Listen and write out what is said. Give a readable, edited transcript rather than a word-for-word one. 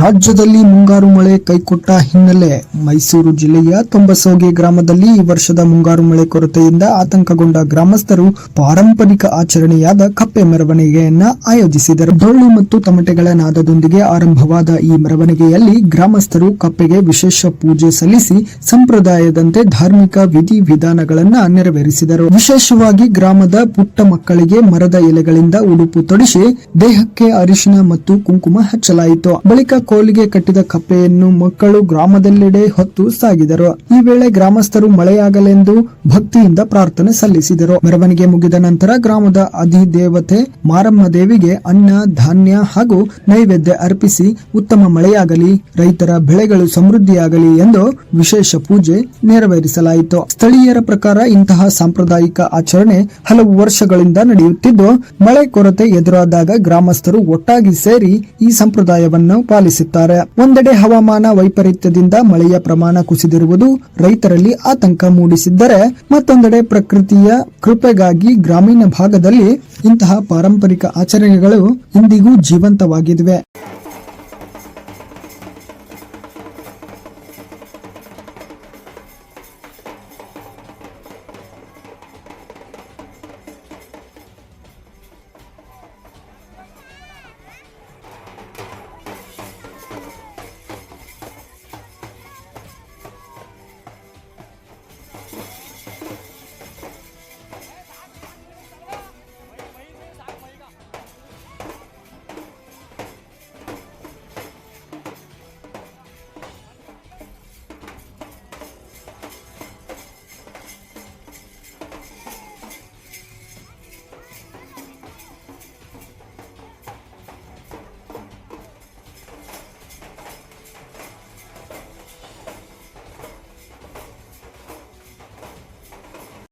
ರಾಜ್ಯದಲ್ಲಿ ಮುಂಗಾರು ಮಳೆ ಕೈಕೊಟ್ಟ ಹಿನ್ನೆಲೆ ಮೈಸೂರು ಜಿಲ್ಲೆಯ ತೊಂಬಸೋಗೆ ಗ್ರಾಮದಲ್ಲಿ ಈ ವರ್ಷದ ಮುಂಗಾರು ಮಳೆ ಕೊರತೆಯಿಂದ ಆತಂಕಗೊಂಡ ಗ್ರಾಮಸ್ಥರು ಪಾರಂಪರಿಕ ಆಚರಣೆಯಾದ ಕಪ್ಪೆ ಮೆರವಣಿಗೆಯನ್ನ ಆಯೋಜಿಸಿದರು. ಡೊಳ್ಳು ಮತ್ತು ತಮಟೆಗಳ ನಾದದೊಂದಿಗೆ ಆರಂಭವಾದ ಈ ಮೆರವಣಿಗೆಯಲ್ಲಿ ಗ್ರಾಮಸ್ಥರು ಕಪ್ಪೆಗೆ ವಿಶೇಷ ಪೂಜೆ ಸಲ್ಲಿಸಿ ಸಂಪ್ರದಾಯದಂತೆ ಧಾರ್ಮಿಕ ವಿಧಿ ವಿಧಾನಗಳನ್ನ ನೆರವೇರಿಸಿದರು. ವಿಶೇಷವಾಗಿ ಗ್ರಾಮದ ಪುಟ್ಟ ಮಕ್ಕಳಿಗೆ ಮರದ ಎಲೆಗಳಿಂದ ಉಡುಪು ತೊಡಿಸಿ ದೇಹಕ್ಕೆ ಅರಿಶಿನ ಮತ್ತು ಕುಂಕುಮ ಹಚ್ಚಲಾಯಿತು. ಬಳಿಕ ಕೋಲಿಗೆ ಕಟ್ಟಿದ ಕಪ್ಪೆಯನ್ನು ಮಕ್ಕಳು ಗ್ರಾಮದೆಲ್ಲೆಡೆ ಹೊತ್ತು ಸಾಗಿದರು. ಈ ವೇಳೆ ಗ್ರಾಮಸ್ಥರು ಮಳೆಯಾಗಲೆಂದು ಭಕ್ತಿಯಿಂದ ಪ್ರಾರ್ಥನೆ ಸಲ್ಲಿಸಿದರು. ಮೆರವಣಿಗೆ ಮುಗಿದ ನಂತರ ಗ್ರಾಮದ ಅಧಿದೇವತೆ ಮಾರಮ್ಮ ದೇವಿಗೆ ಅನ್ನ ಧಾನ್ಯ ಹಾಗೂ ನೈವೇದ್ಯ ಅರ್ಪಿಸಿ ಉತ್ತಮ ಮಳೆಯಾಗಲಿ, ರೈತರ ಬೆಳೆಗಳು ಸಮೃದ್ಧಿಯಾಗಲಿ ಎಂದು ವಿಶೇಷ ಪೂಜೆ ನೆರವೇರಿಸಲಾಯಿತು. ಸ್ಥಳೀಯರ ಪ್ರಕಾರ ಇಂತಹ ಸಾಂಪ್ರದಾಯಿಕ ಆಚರಣೆ ಹಲವು ವರ್ಷಗಳಿಂದ ನಡೆಯುತ್ತಿದ್ದು, ಮಳೆ ಕೊರತೆ ಎದುರಾದಾಗ ಗ್ರಾಮಸ್ಥರು ಒಟ್ಟಾಗಿ ಸೇರಿ ಈ ಸಂಪ್ರದಾಯವನ್ನು ಪಾಲಿಸುತ್ತಾರೆ. ಒಂದೆಡೆ ಹವಾಮಾನ ವೈಪರೀತ್ಯದಿಂದ ಮಳೆಯ ಪ್ರಮಾಣ ಕುಸಿದಿರುವುದು ರೈತರಲ್ಲಿ ಆತಂಕ ಮೂಡಿಸಿದ್ದರೆ, ಮತ್ತೊಂದೆಡೆ ಪ್ರಕೃತಿಯ ಕೃಪೆಗಾಗಿ ಗ್ರಾಮೀಣ ಭಾಗದಲ್ಲಿ ಇಂತಹ ಪಾರಂಪರಿಕ ಆಚರಣೆಗಳು ಇಂದಿಗೂ ಜೀವಂತವಾಗಿವೆ.